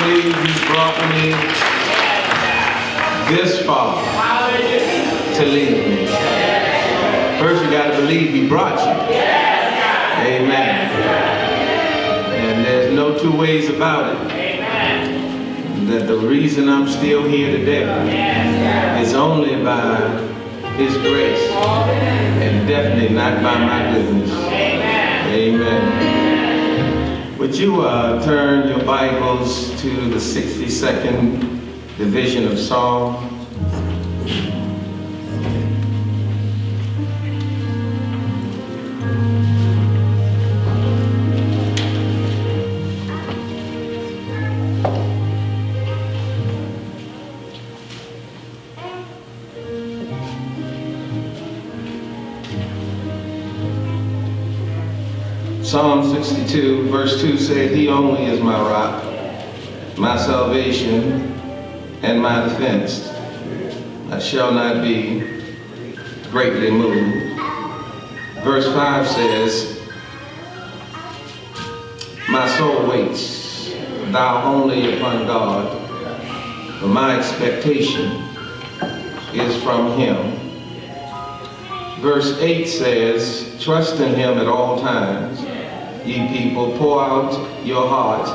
believe He brought me this far to leave me? First, you got to believe He brought you. Amen. And there's no two ways about it. That the reason I'm still here today is only by His grace and definitely not by my goodness. Amen. Would you turn your Bibles to the 62nd division of Psalms? Psalm 62, verse 2 said, He only is my rock, my salvation, and my defense. I shall not be greatly moved. Verse 5 says, My soul waits, thou only upon God, for my expectation is from Him. Verse 8 says, Trust in Him at all times. Ye people, pour out your heart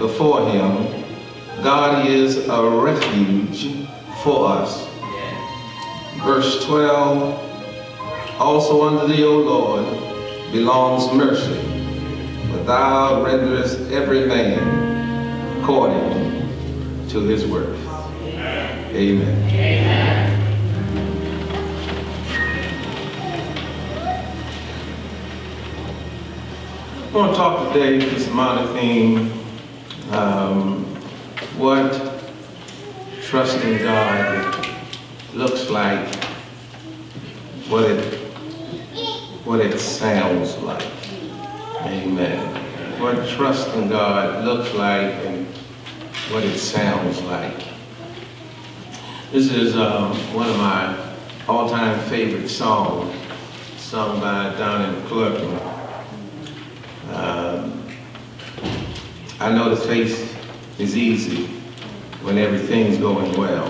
before Him. God is a refuge for us. Verse 12, Also unto thee, O Lord, belongs mercy, but thou renderest every man according to his work. Amen. Amen. I want to talk today, this monotone, what trusting God looks like, what it sounds like. Amen. What trusting God looks like and what it sounds like. This is one of my all-time favorite songs, sung by Donnie McClurkin. I know the faith is easy when everything's going well.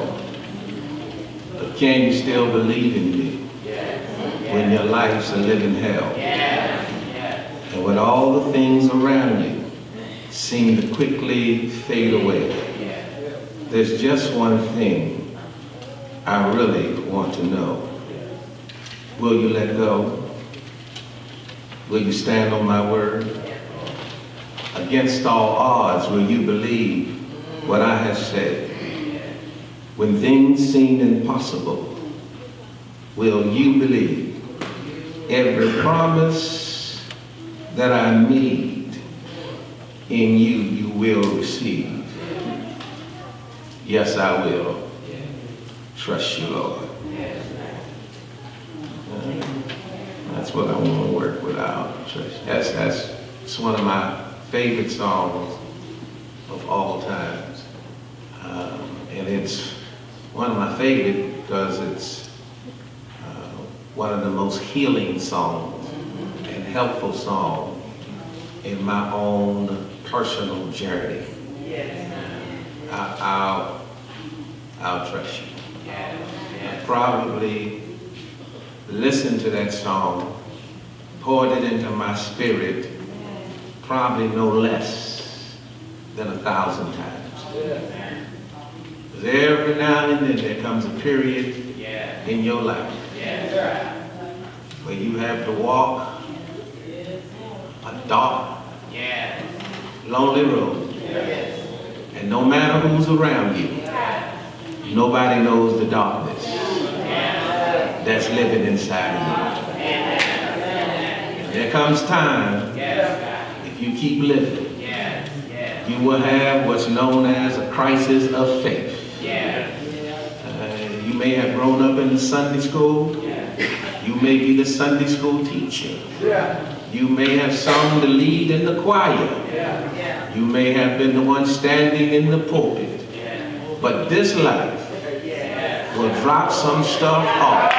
But can you still believe in me when your life's a living hell? And when all the things around you seem to quickly fade away, there's just one thing I really want to know. Will you let go? Will you stand on my word? Against all odds, will you believe what I have said? When things seem impossible, will you believe every promise that I made in you, you will receive? Yes, I will. Trust you, Lord. That's what I want to work without. That's one of my favorite songs of all times. And it's one of my favorite because it's one of the most healing songs and helpful songs in my own personal journey. I'll trust you. I probably listened to that song, poured it into my spirit, probably no less than 1,000 times. Because every now and then there comes a period in your life where you have to walk a dark, lonely road. And no matter who's around you, nobody knows the darkness that's living inside of you. There comes time, if you keep living, you will have what's known as a crisis of faith. You may have grown up in the Sunday school. You may be the Sunday school teacher. You may have sung the lead in the choir. You may have been the one standing in the pulpit. But this life will drop some stuff off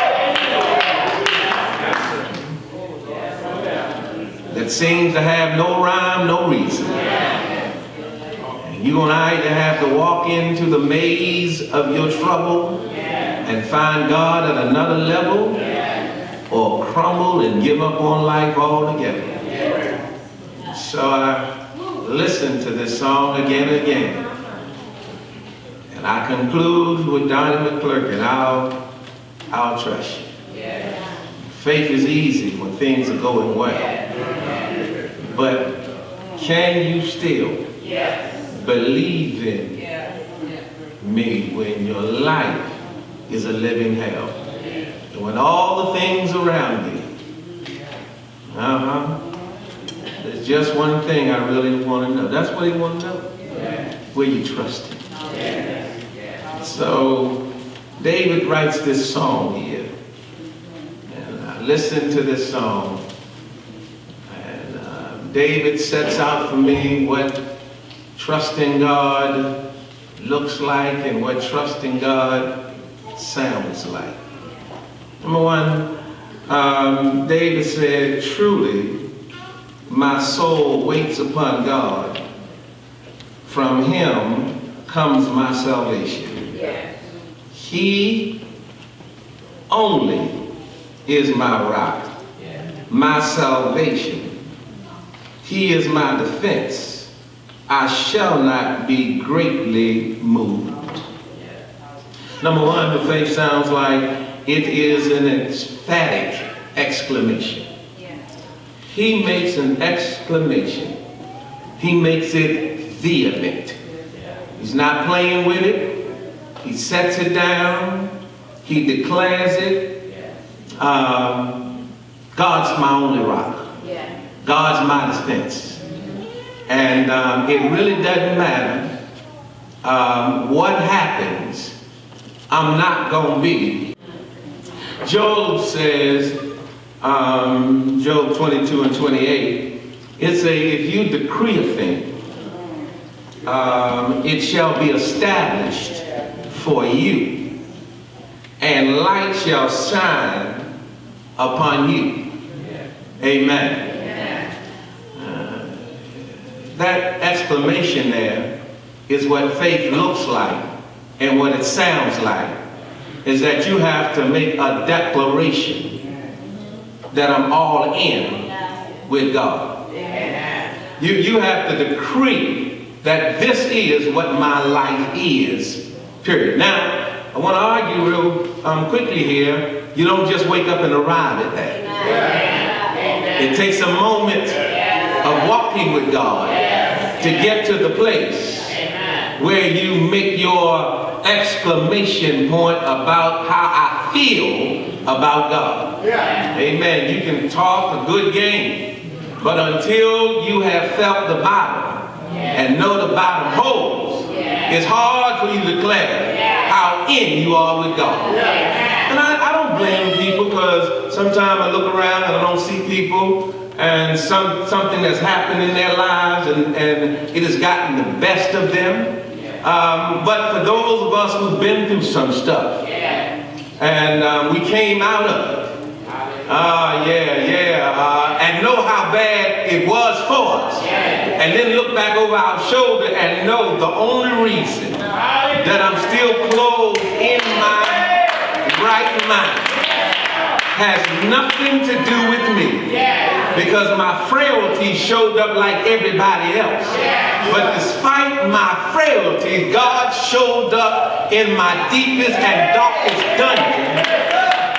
that seems to have no rhyme, no reason. And You're going to either have to walk into the maze of your trouble and find God at another level, or crumble and give up on life altogether. So I listened to this song again and again. And I conclude with Donnie McClurkin, I'll trust you. Faith is easy when things are going well. But can you still believe in me when your life is a living hell? And when all the things around me, there's just one thing I really want to know. That's what he wants to know. Will you trust him? So David writes this song here. And I listen to this song. And David sets out for me what trusting God looks like and what trusting God sounds like. Number one, David said, truly, my soul waits upon God. From him comes my salvation. He only is my rock, my salvation. He is my defense. I shall not be greatly moved. Number one, the faith sounds like it is an emphatic exclamation. He makes an exclamation. He makes it vehement. He's not playing with it. He sets it down. He declares it. God's my only rock. God's my defense. And it really doesn't matter what happens. I'm not going to be. Job says, Job 22 and 28, if you decree a thing, it shall be established for you, and light shall shine upon you. Amen. That exclamation there is what faith looks like, and what it sounds like is that you have to make a declaration that I'm all in with God. You have to decree that this is what my life is, period. Now, I want to argue real quickly here. You don't just wake up and arrive at that. It takes a moment of walking with God to get to the place where you make your exclamation point about how I feel about God. Amen. You can talk a good game, but until you have felt the bottom and know the bottom holds, it's hard for you to declare how in you are with God. And I don't blame people, because sometimes I look around and I don't see people, and something that's happened in their lives, and it has gotten the best of them. But for those of us who've been through some stuff, and we came out of it, and know how bad it was for us, and then look back over our shoulder and know the only reason that I'm still clothed in my right mind has nothing to do with me, because my frailty showed up like everybody else. But despite my frailty, God showed up in my deepest and darkest dungeon.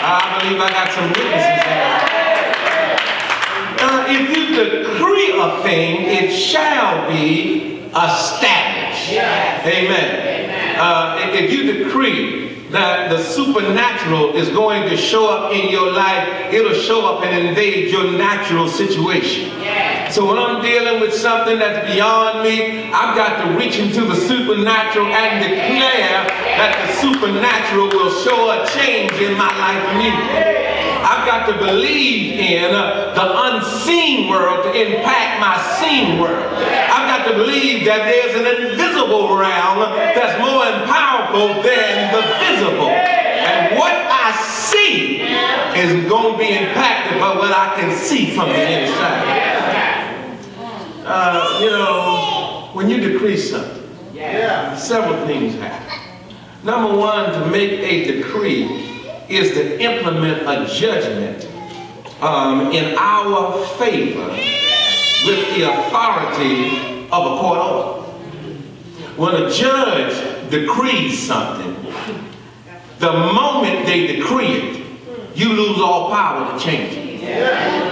I believe I got some witnesses here. If you decree a thing, it shall be established. Amen. If you decree that the supernatural is going to show up in your life, it'll show up and invade your natural situation. So when I'm dealing with something that's beyond me, I've got to reach into the supernatural and declare that the supernatural will show a change in my life immediately. I've got to believe in the unseen world to impact my seen world. I've got to believe that there's an invisible realm that's more powerful than the visible. And what I see is going to be impacted by what I can see from the inside. When you decree something, Several things happen. Number one, to make a decree is to implement a judgment in our favor with the authority of a court order. When a judge decrees something, the moment they decree it, you lose all power to change it.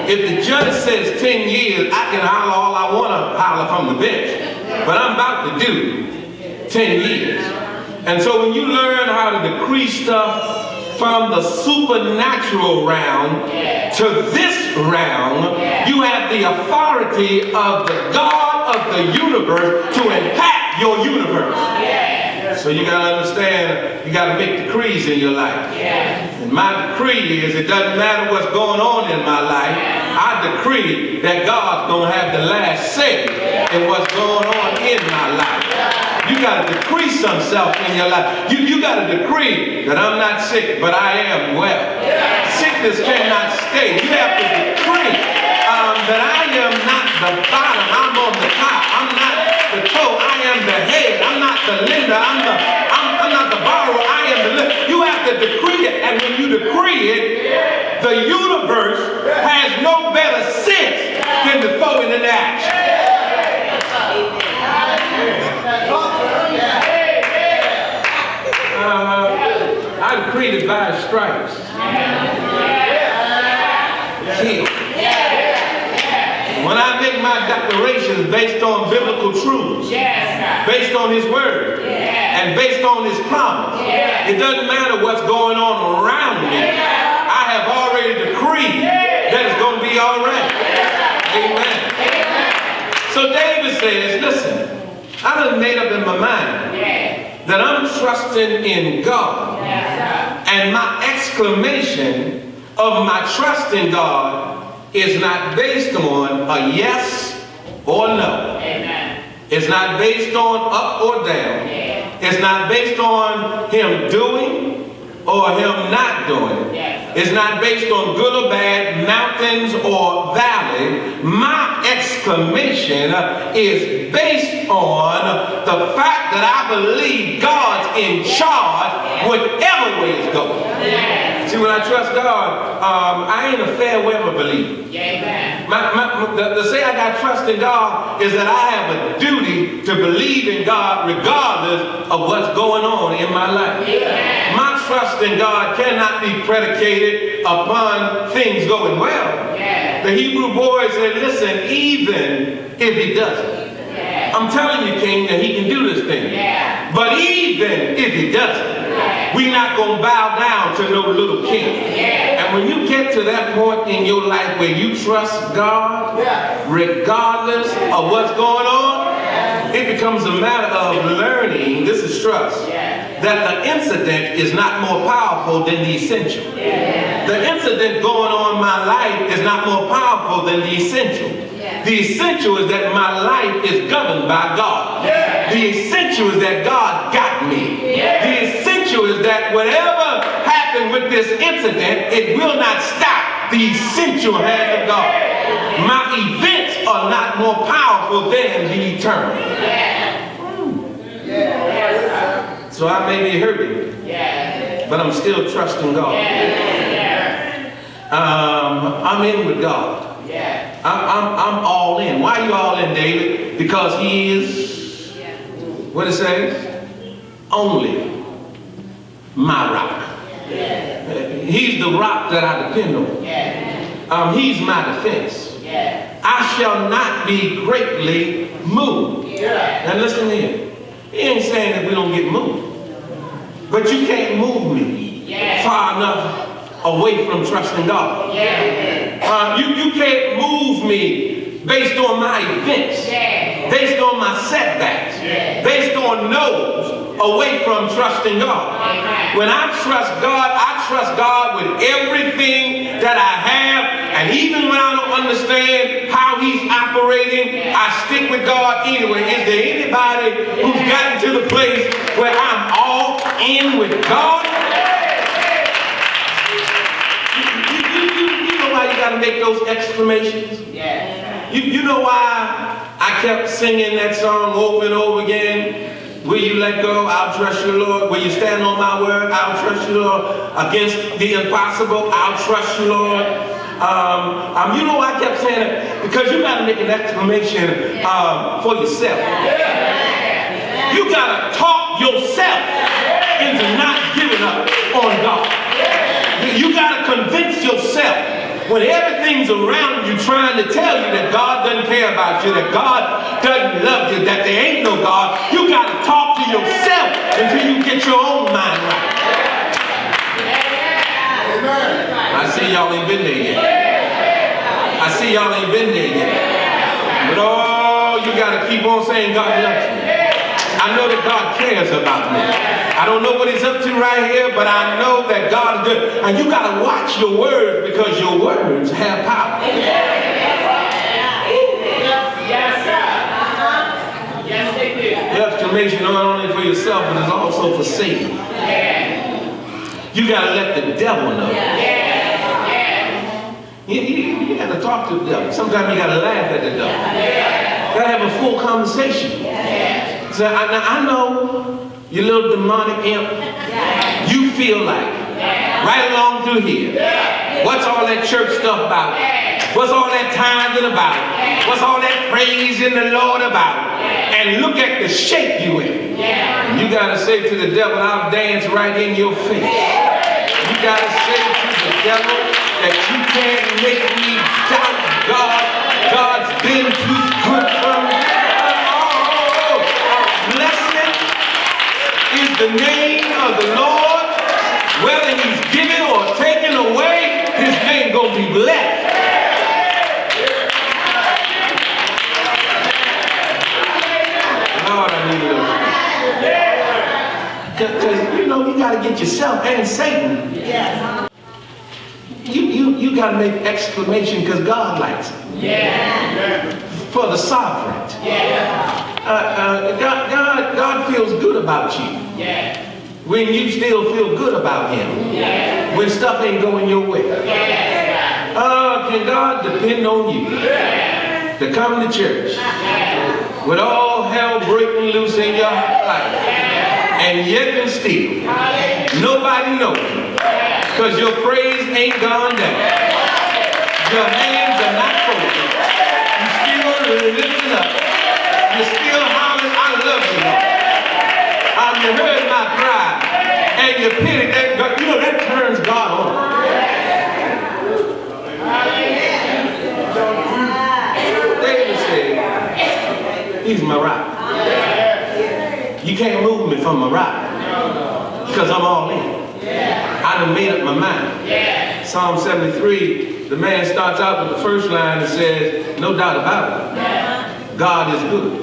If the judge says 10 years, I can holler all I want to holler from the bench. But I'm about to do 10 years. And so when you learn how to decree stuff from the supernatural realm to this realm, you have the authority of the God of the universe to impact your universe. So you got to understand, you got to make decrees in your life. And my decree is, it doesn't matter what's going on in my life, I decree that God's going to have the last say in what's going on in my life. You got to decree some self in your life. You got to decree that I'm not sick, but I am well. Sickness cannot stay. You have to decree that I am not the bottom, I'm on the top. I'm not the toe, I am the head. I'm not the lender, I'm not the borrower, I am the lender. You have to decree it, and when you decree it, the universe has no better sense than to throw it in action. I decree that by His stripes, healed. When I make my declarations based on biblical truths, based on His word, and based on His promise, it doesn't matter what's going on around me. I have already decreed that it's going to be all right. Amen. So David says, listen, I done made up in my mind that I'm trusting in God. And my exclamation of my trust in God is not based on a yes or no. It's not based on up or down. It's not based on Him doing or Him not doing. It's not based on good or bad, mountains or valley. My exclamation is based on the fact that I believe God's in charge whatever way it's going. See, when I trust God, I ain't a fair weather believer. To say I got trust in God is that I have a duty to believe in God regardless of what's going on in my life. My trust in God cannot be predicated upon things going well. The Hebrew boy said, listen, even if He doesn't. I'm telling you, King, that He can do this thing. But even if He doesn't, we're not going to bow down to no little king. And when you get to that point in your life where you trust God, regardless of what's going on, it becomes a matter of learning, this is trust, that the incident is not more powerful than the essential. The incident going on in my life is not more powerful than the essential. The essential is that my life is governed by God. The essential is that God got me. The essential is that whatever happened with this incident, it will not stop the essential hand of God. My events are not more powerful than the eternal. So I may be hurting, but I'm still trusting God. I'm in with God. I'm all in. Why are you all in, David? Because He is, what it says? Only my rock. He's the rock that I depend on. He's my defense. I shall not be greatly moved. Now listen here. He ain't saying that we don't get moved. But you can't move me far enough away from trusting God. You can't move me based on my events, based on my setbacks, based on no's, away from trusting God. When I trust God with everything that I have, and even when I don't understand how He's operating, I stick with God anyway. Is there anybody who's gotten to the place where I'm all in with God? You know why you got to make those exclamations? You know why I kept singing that song over and over again? Will you let go? I'll trust you, Lord. Will you stand on my word? I'll trust you, Lord. Against the impossible, I'll trust you, Lord. You know I kept saying it because you got to make an exclamation for yourself. You got to talk yourself into not giving up on God. You got to convince yourself when everything's around you trying to tell you that God doesn't care about you, that God doesn't love you, that there ain't no God. You got to talk to yourself until you get your own mind right. I see y'all ain't been there yet. I see y'all ain't been there yet. But oh, you got to keep on saying God loves me. I know that God cares about me. I don't know what he's up to right here, but I know that God is good. And you got to watch your words because your words have power. Yes, sir. Yes, they do. The exclamation not only for yourself, but it's also for Satan. You got to let the devil know. You got to talk to the devil. Sometimes you got to laugh at the devil. You got to have a full conversation. So I know you little demonic imp. You feel like right along through here. What's all that church stuff about? What's all that tithing about? What's all that praising the Lord about? And look at the shape you in. You got to say to the devil, I'll dance right in your face. You got to say to the devil that you can't make me doubt God. God's been too good for me. Blessed is the name of the Lord. Whether he's given or taken away, his name gonna be blessed. Lord, I need a little. Because you know you gotta get yourself and Satan. You gotta make exclamation because God likes it. For the sovereign. God feels good about you. When you still feel good about him. When stuff ain't going your way. Can God depend on you to come to church with all hell breaking loose in your life and yet and still nobody knows you because your praise ain't gone down. Your hands are not folded. You still lifting up. You still hollering, I love you, Lord. You heard my cry, and you pity that God. You know, that turns God on. David said, he's my rock. You can't move me from my rock, because I'm all in. I done made up my mind. Psalm 73, the man starts out with the first line and says, no doubt about it, God is good.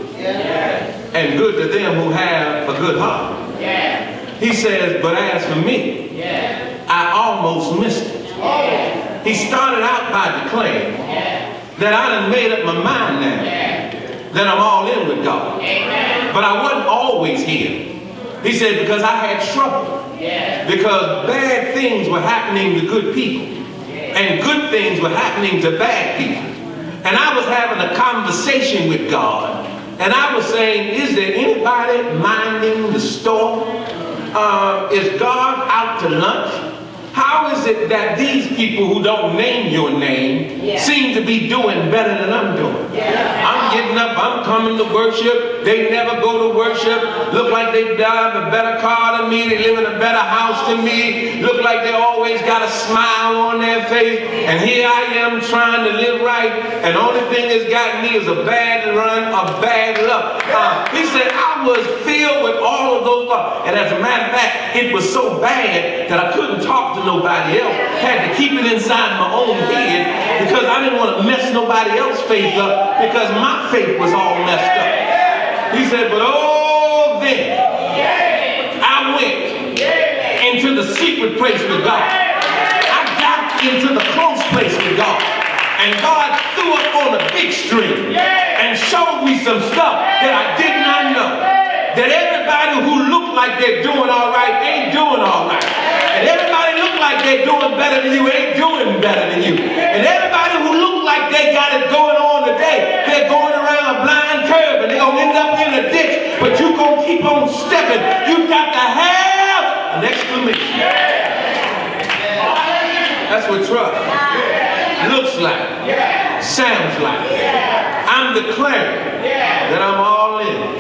And good to them who have a good heart. He says, but as for me, I almost missed it. He started out by declaring that I done made up my mind now that I'm all in with God. But I wasn't always here. He said, because I had trouble. Because bad things were happening to good people. And good things were happening to bad people. And I was having a conversation with God. And I was saying, is there anybody minding the store? Is God out to lunch? How is it that these people who don't name your name seem to be doing better than I'm doing? I'm getting up, I'm coming to worship. They never go to worship. Look like they drive a better car than me. They live in a better house than me. Look like they always got a smile on their face. And here I am trying to live right. And the only thing that's got me is a bad run of bad luck. He said, I was filled with all of those thoughts. And as a matter of fact, it was so bad that I couldn't talk to nobody else. Had to keep it inside my own head because I didn't want to mess nobody else's faith up because my faith was all messed up. He said, but oh, then I went into the secret place with God. I got into the close place with God. And God threw up on a big string and showed me some stuff that I did not know. That everybody who looked like they're doing all right ain't doing all right. And everybody look like they're doing better than you ain't doing better than you. And everybody who look like they got it going on today, they're going around a blind curve and they're going to end up in a ditch. But you going to keep on stepping. You've got to have an exclamation. That's what trust looks like, sounds like. I'm declaring that I'm all in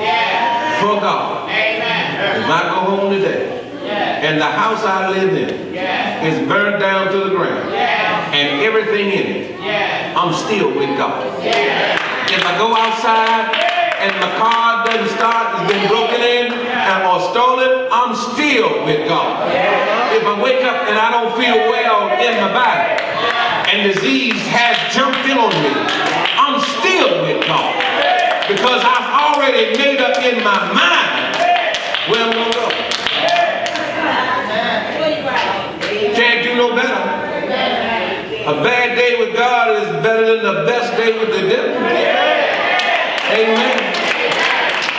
for God. If I go home today and the house I live in is burned down to the ground and everything in it, I'm still with God. If I go outside and my car doesn't start, it's been broken in or stolen, I'm still with God. If I wake up and I don't feel well in my body and disease has jumped in on me, I'm still with God. Because I've already made up in my mind where I'm going to go. Can't do no better. A bad day with God is better than the best day with the devil. Amen.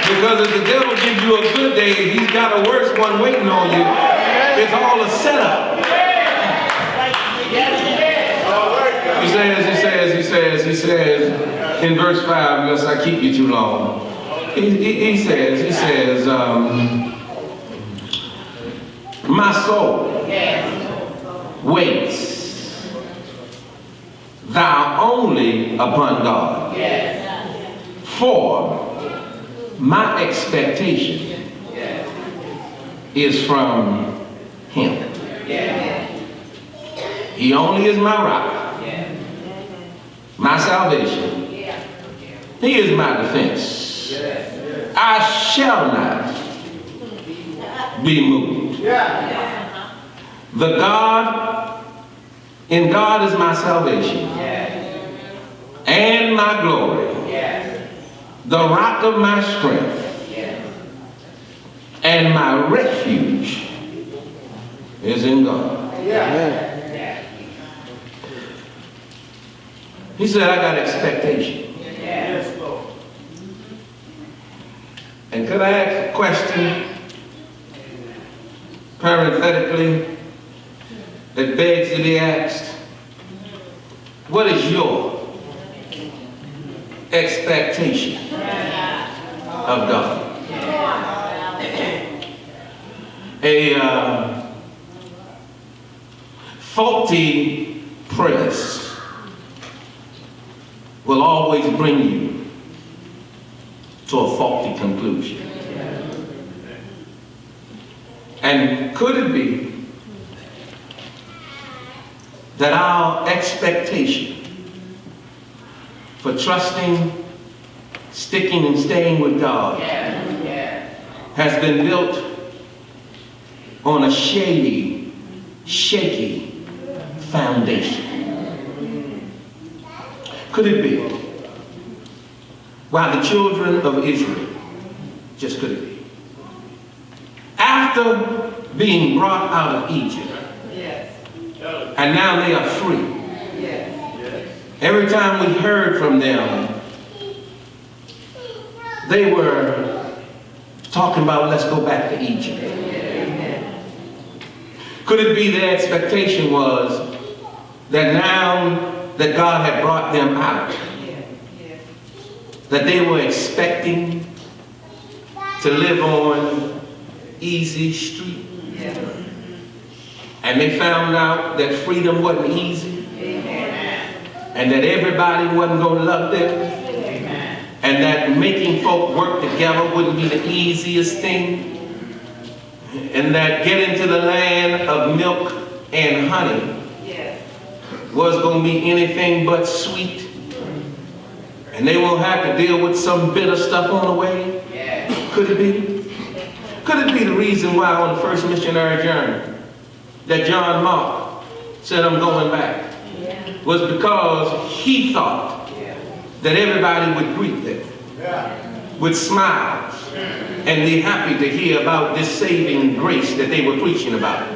Because if the devil gives you a good day, he's got a worse one waiting on you. It's all a setup. He says in verse 5, unless I keep you too long, he says, my soul waits thou only upon God, for my expectation is from him. He only is my rock, my salvation. He is my defense. I shall not be moved. The God, in God is my salvation and my glory, the rock of my strength, and my refuge is in God. He said, I got expectation. And could I ask a question, parenthetically, that begs to be asked? What is your expectation of God? A faulty premise will always bring you to a faulty conclusion. And could it be that our expectation for trusting, sticking, and staying with God has been built on a shady, shaky foundation? Could it be why the children of Israel, just could it be, after being brought out of Egypt, and now they are free, every time we heard from them, they were talking about, let's go back to Egypt. Could it be their expectation was that now that God had brought them out, that they were expecting to live on easy street? And they found out that freedom wasn't easy, and that everybody wasn't going to love them, and that making folk work together wouldn't be the easiest thing, and that getting to the land of milk and honey was going to be anything but sweet, and they won't have to deal with some bitter stuff on the way. Could it be? Could it be the reason why on the first missionary journey that John Mark said, I'm going back, was because he thought that everybody would greet them with smiles and be happy to hear about this saving grace that they were preaching about.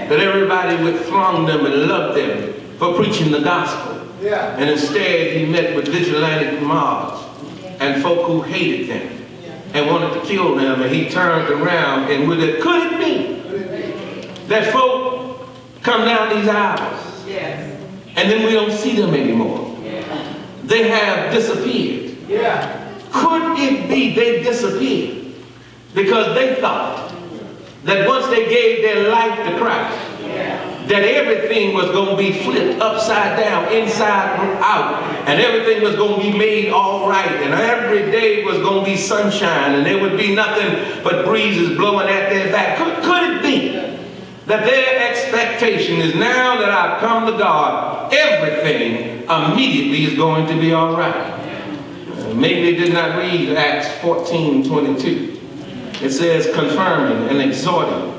That everybody would throng them and love them for preaching the gospel. And instead he met with vigilante mobs and folk who hated them and wanted to kill them, and he turned around and with it, could it be that folk come down these aisles and then we don't see them anymore? They have disappeared. Could it be they disappeared because they thought that once they gave their life to Christ, that everything was going to be flipped upside down, inside out, and everything was going to be made all right, and every day was going to be sunshine, and there would be nothing but breezes blowing at their back. Could it be that their expectation is, now that I've come to God, everything immediately is going to be all right? Maybe they did not read Acts 14:22. It says, confirming and exhorting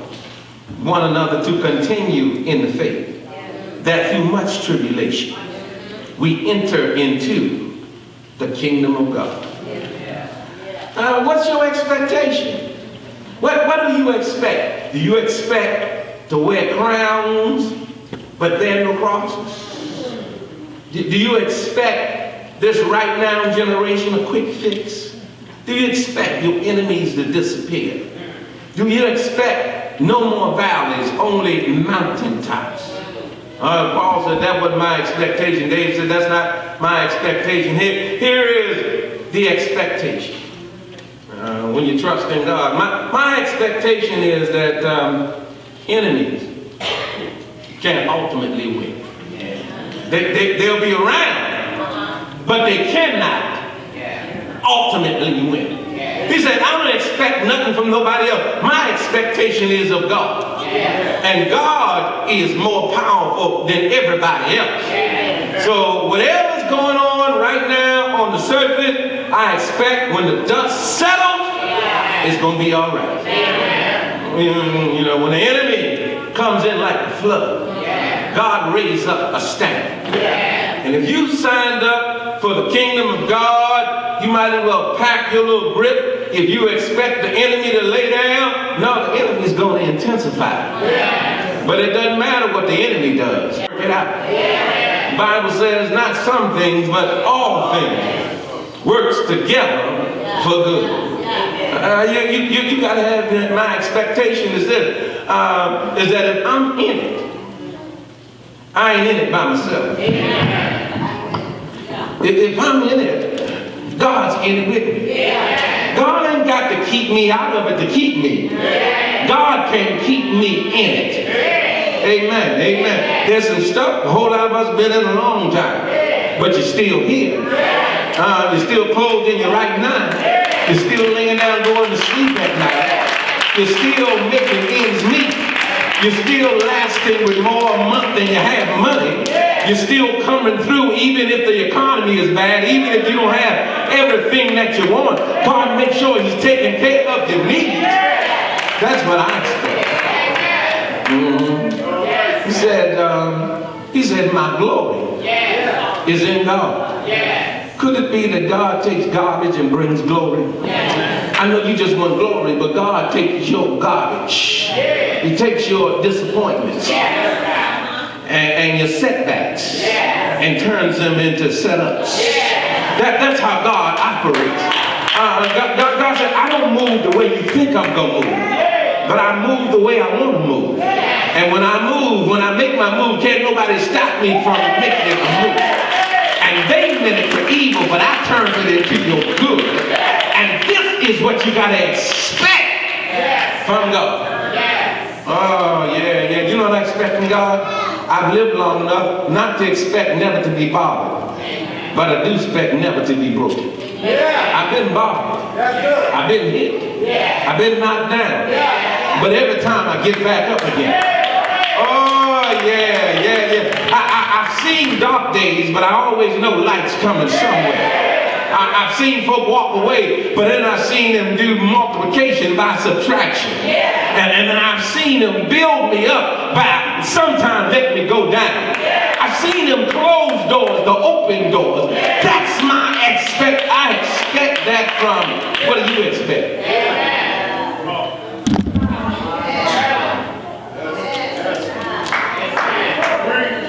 one another to continue in the faith, that through much tribulation we enter into the kingdom of God. What's your expectation? What do you expect? Do you expect to wear crowns but bear no crosses? Do you expect this right now generation a quick fix? Do you expect your enemies to disappear? Do you expect no more valleys, only mountaintops? Paul said that wasn't my expectation. David said that's not my expectation. Here is the expectation. When you trust in God, my expectation is that enemies can ultimately win. They'll be around, but they cannot ultimately win. He said, I don't expect nothing from nobody else. My expectation is of God. And God is more powerful than everybody else. So whatever's going on right now on the surface, I expect when the dust settles, it's going to be all right. You know, when the enemy comes in like a flood, God raised up a standard. And if you signed up for the kingdom of God, you might as well pack your little grip. If you expect the enemy to lay down, no, the enemy's going to intensify. But it doesn't matter what the enemy does. Work it out. The Bible says not some things, but all things works together for good. You got to have, my expectation is this, is that if I'm in it, I ain't in it by myself. If I'm in it, God's in it with me. God ain't got to keep me out of it to keep me. God can keep me in it. Amen. Amen. There's some stuff a whole lot of us been in a long time, but you're still here. You're still clothed in your right mind. You're still laying down going to sleep at night. You're still making ends meet. You're still lasting with more a month than you have money. You're still coming through even if the economy is bad, even if you don't have everything that you want. God makes sure He's taking care of your needs. That's what I expect. He said, my glory is in God. Could it be that God takes garbage and brings glory? I know you just want glory, but God takes your garbage. He takes your disappointments and your setbacks and turns them into setups. That's how God operates. God said, I don't move the way you think I'm going to move, but I move the way I want to move. And when I make my move, can't nobody stop me from making a move. And they meant it for evil, but I turned it into your good. And this is what you got to expect from God. Oh, yeah. You know what I expect from God? I've lived long enough not to expect never to be bothered, but I do expect never to be broken. I've been bothered. I've been hit. I've been knocked down. But every time I get back up again. Oh, yeah. I've seen dark days, but I always know light's coming somewhere. I've seen folk walk away, but then I've seen them do multiplication by subtraction. And then I've seen them build me up by sometimes let me go down. I've seen them close doors to open doors. That's my expect. I expect that from, what do you expect?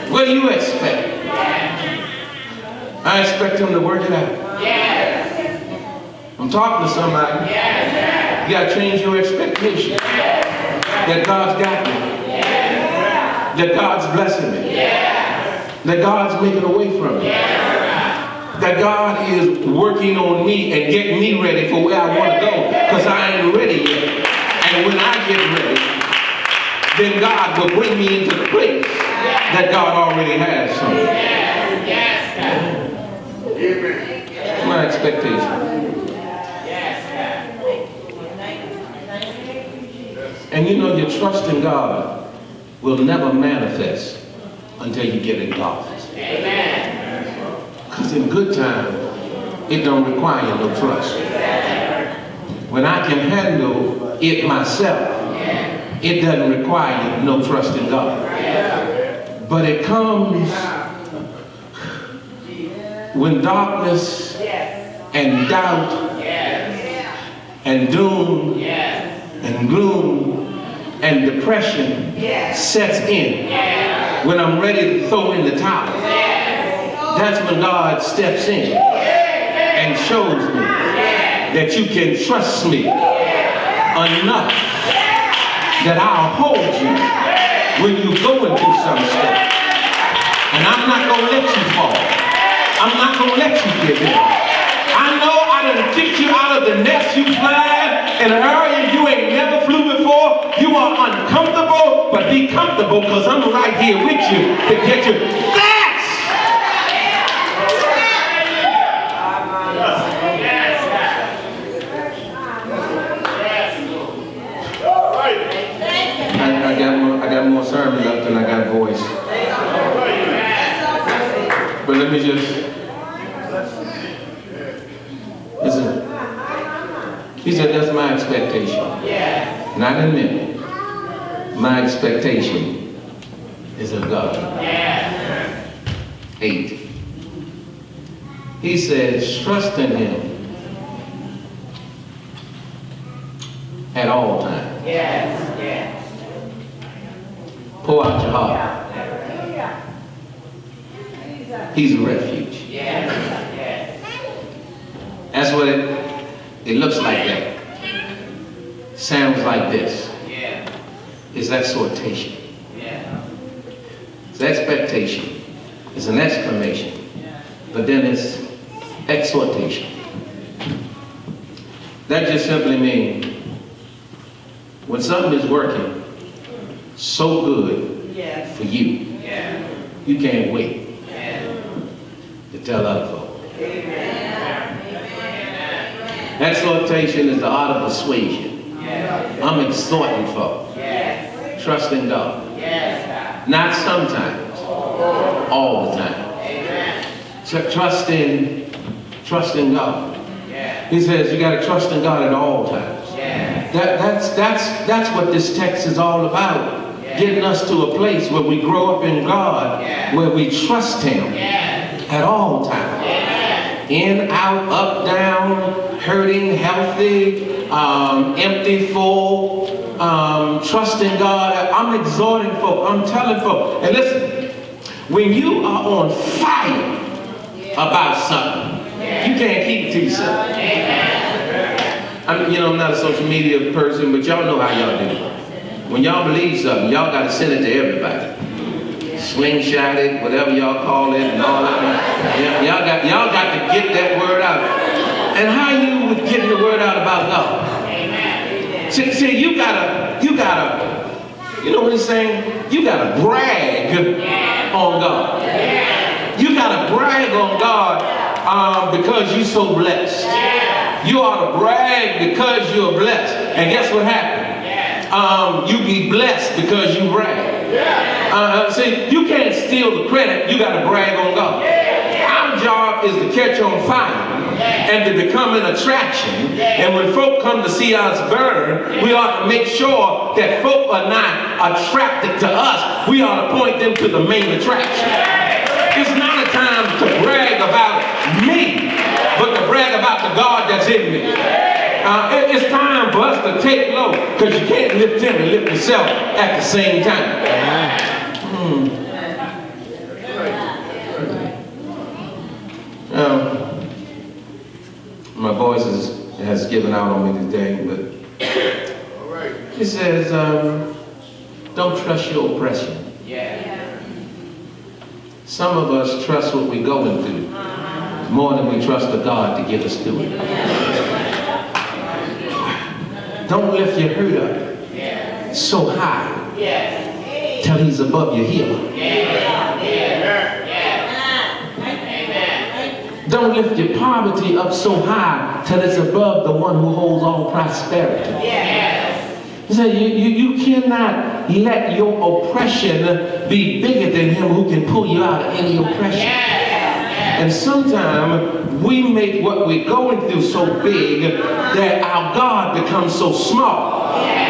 What do you expect? I expect him to work it out. I'm talking to somebody. You got to change your expectation. That God's got me. That God's blessing me. That God's making a way from me. That God is working on me and getting me ready for where I want to go. Because I ain't ready yet. then God will bring me into the place that God already has for me. My expectation. And you know, your trust in God will never manifest until you get exalted. Because in good time, it don't require no trust. When I can handle it myself, it doesn't require no trust in God. But it comes when darkness and doubt and doom and gloom and depression sets in. When I'm ready to throw in the towel, that's when God steps in and shows me that you can trust me enough that I'll hold you when you're going through some stuff. And I'm not going to let you fall. I'm not going to let you give in. I know I done kicked you out of the nest you fly in an area you ain't never flew before. You are uncomfortable, but be comfortable because I'm right here with you to get you. I got more sermon left than I got voice. But let me just listen. He said that's my expectation. Not in me. My expectation is of God. 8. He says, trust in him at all times. Pour out your heart. He's a refuge. That's what it looks like that. Sounds like this. It's exhortation. It's expectation. It's an exclamation. But then it's exhortation. That just simply means when something is working so good for you, you can't wait to tell other folks. Exhortation is the art of persuasion. I'm exhorting folks. Trust in God. Not sometimes, all the time. So trust in God. He says you got to trust in God at all times. That's what this text is all about. Getting us to a place where we grow up in God, where we trust him at all times. In, out, up, down, hurting, healthy, empty, full, trusting God. I'm exhorting folk, I'm telling folk. And listen, when you are on fire about something, you can't keep it to yourself. I'm not a social media person, but y'all know how y'all do. When y'all believe something, y'all got to send it to everybody. Slingshot it, whatever y'all call it, and all that. Y'all got to get that word out. And how you with getting the word out about God? See, you gotta, you know what he's saying? You gotta brag on God. You gotta brag on God because you're so blessed. You ought to brag because you're blessed. And guess what happened? You be blessed because you brag. See, you can't steal the credit. You got to brag on God. Our job is to catch on fire and to become an attraction. And when folk come to see us burn, we ought to make sure that folk are not attracted to us. We ought to point them to the main attraction. It's not a time to brag about me, but to brag about the God that's in me. It's time for us to take low, because you can't lift him and lift yourself at the same time. My voice has given out on me today, but he says, don't trust your oppression. Some of us trust what we're going through more than we trust the God to get us through it. Don't lift your hurt up so high Yes. till he's above your heel. Don't lift your poverty up so high till it's above the one who holds all prosperity. He said, you cannot let your oppression be bigger than him who can pull you out of any oppression. And sometimes we make what we're going through so big that our God becomes so small.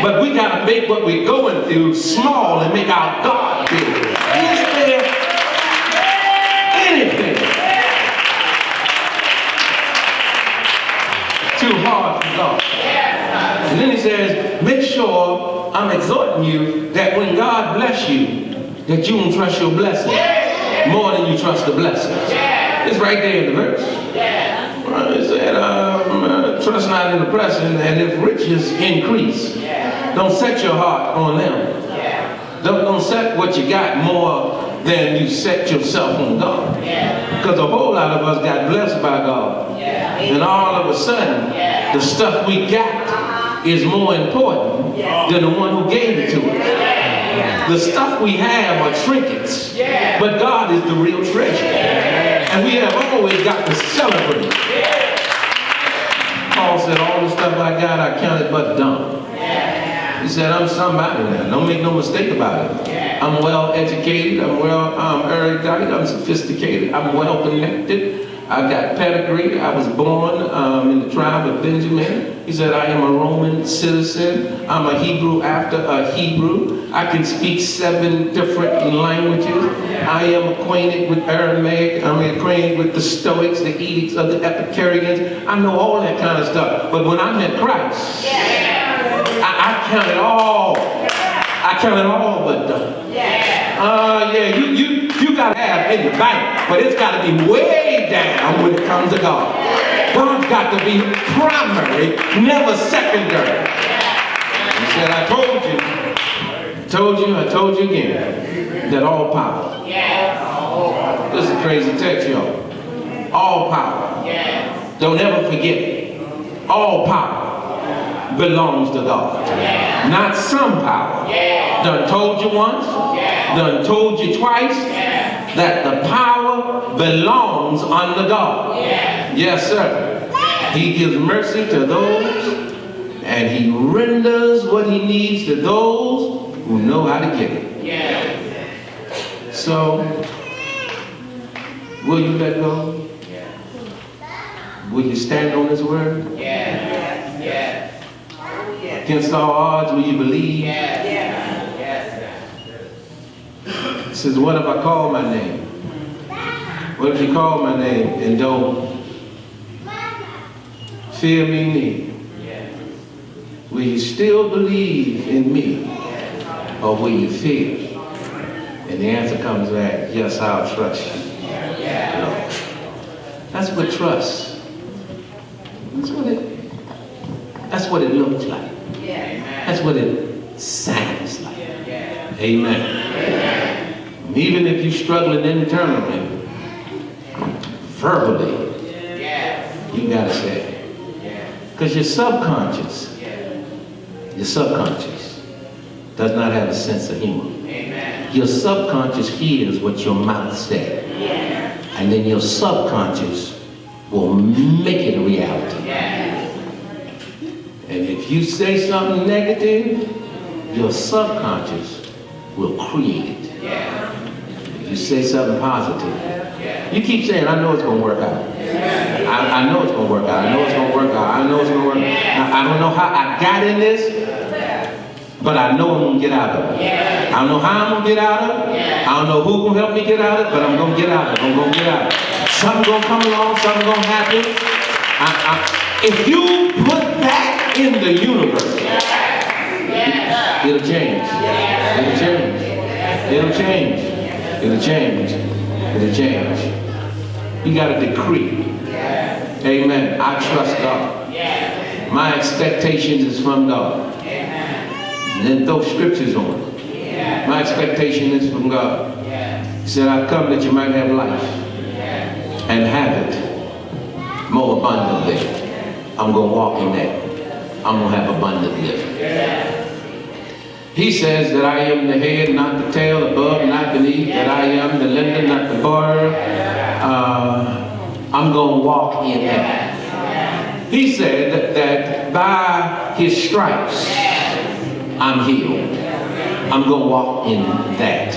But we got to make what we're going through small and make our God big. Is there anything too hard for God? And then he says, make sure I'm exhorting you that when God bless you, that you don't trust your blessing more than you trust the blessing. It's right there in the verse. It said, trust not in the blessing, and if riches increase, don't set your heart on them. Don't set what you got more than you set yourself on God. Because a whole lot of us got blessed by God. And all of a sudden, the stuff we got is more important than the one who gave it to us. The stuff we have are trinkets, but God is the real treasure. And we have always got to celebrate. Paul said, all the stuff I got, I counted but dung. He said, I'm somebody now. Don't make no mistake about it. I'm well educated, I'm erudite, I'm sophisticated, I'm well connected. I got pedigree. I was born in the tribe of Benjamin. He said, I am a Roman citizen. I'm a Hebrew after a Hebrew. I can speak 7 different languages. I am acquainted with Aramaic. I'm acquainted with the Stoics, the edicts of the Epicureans. I know all that kind of stuff. But when I met Christ, I counted all. I counted all but done. You got to have in the bank, but it's got to be way down when it comes to God. God's got to be primary, never secondary. He said, I told you again, that all power. This is a crazy text, y'all. All power. Don't ever forget it. All power belongs to God. Not some power. Done told you once, done told you twice, that the power belongs unto God. Yes, sir. He gives mercy to those, and he renders what he needs to those who know how to get it. So, will you let go? Will you stand on his word? Against all odds, will you believe? He says, what if I call my name? What if you call my name and don't fear me near? Will you still believe in me? Or will you fear? And the answer comes back, yes, I'll trust you. No. That's what trust. That's what it looks like. That's what it sounds like. Amen. Even if you're struggling internally, verbally, you gotta say it. Because your subconscious does not have a sense of humor. Your subconscious hears what your mouth says. And then your subconscious will make it a reality. And if you say something negative, your subconscious will create it. If you say something positive, you keep saying, I know it's going to work out. I know it's going to work out. I know it's going to work out. I know it's going to work out. I don't know how I got in this, but I know I'm going to get out of it. I don't know how I'm going to get out of it. I don't know who can help me get out of it, but I'm going to get out of it. I'm going to get out of it. Something's going to come along. Something's going to happen. If you put that in the universe, it'll change. It'll change. It'll change. It'll change. It'll change. You got to decree. Amen. I trust God. My expectations is from God. And then throw scriptures on it. My expectation is from God. He said, I've come that you might have life and have it more abundantly. I'm going to walk in that. I'm going to have abundant living. He says that I am the head, not the tail, above, not beneath, that I am the lender, not the borrower. I'm going to walk in that. He said that by his stripes, I'm healed. I'm going to walk in that.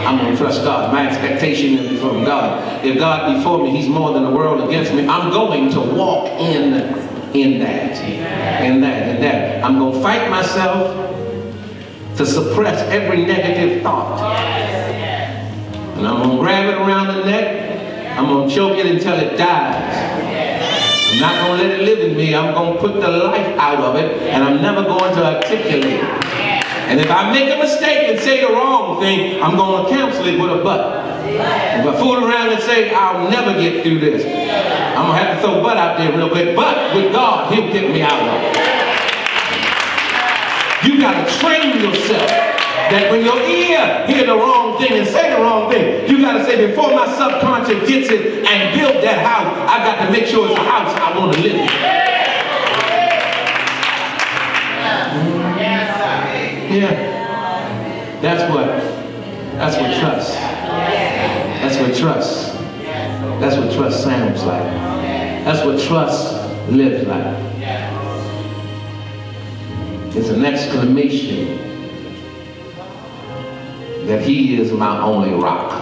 I'm going to trust God. My expectation is from God. If God be for me, he's more than the world against me. I'm going to walk in that. I'm going to fight myself to suppress every negative thought. And I'm going to grab it around the neck. I'm going to choke it until it dies. I'm not going to let it live in me. I'm going to put the life out of it, and I'm never going to articulate it. And if I make a mistake and say the wrong thing, I'm going to cancel it with a but. If I fool around and say, I'll never get through this, I'm going to have to throw but out there real quick. But with God, he'll get me out of it. You got to train yourself that when your ear hear the wrong thing and say the wrong thing, you got to say, before my subconscious gets it and build that house, I got to make sure it's a house I want to live in. Yeah. That's what trust. That's what trust sounds like. That's what trust lives like. It's an exclamation that he is my only rock.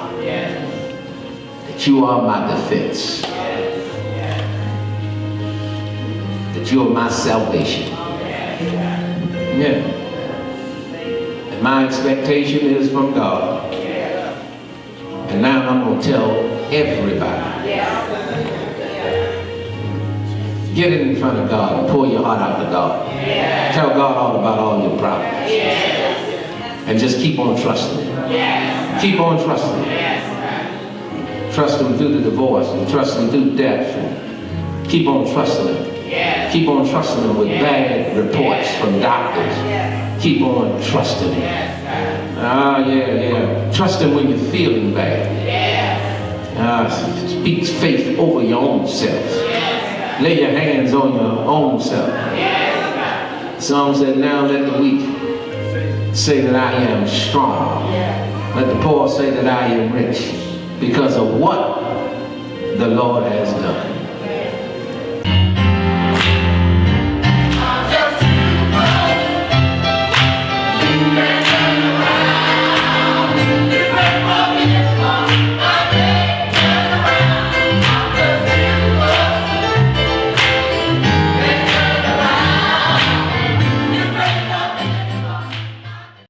That you are my defense. That you are my salvation. Yeah. And my expectation is from God. And now I'm going to tell everybody. Get it in front of God and pour your heart out to God. Tell God all about all your problems. And just keep on trusting him. Keep on trusting him. Trust him through the divorce and trust him through death. And keep on trusting him. Keep on trusting him with bad reports from doctors. Keep on trusting him. Trust him when you're feeling bad. Speak faith over your own self. Lay your hands on your own self. Psalm said, now let the weak say that I am strong. Let the poor say that I am rich because of what the Lord has done.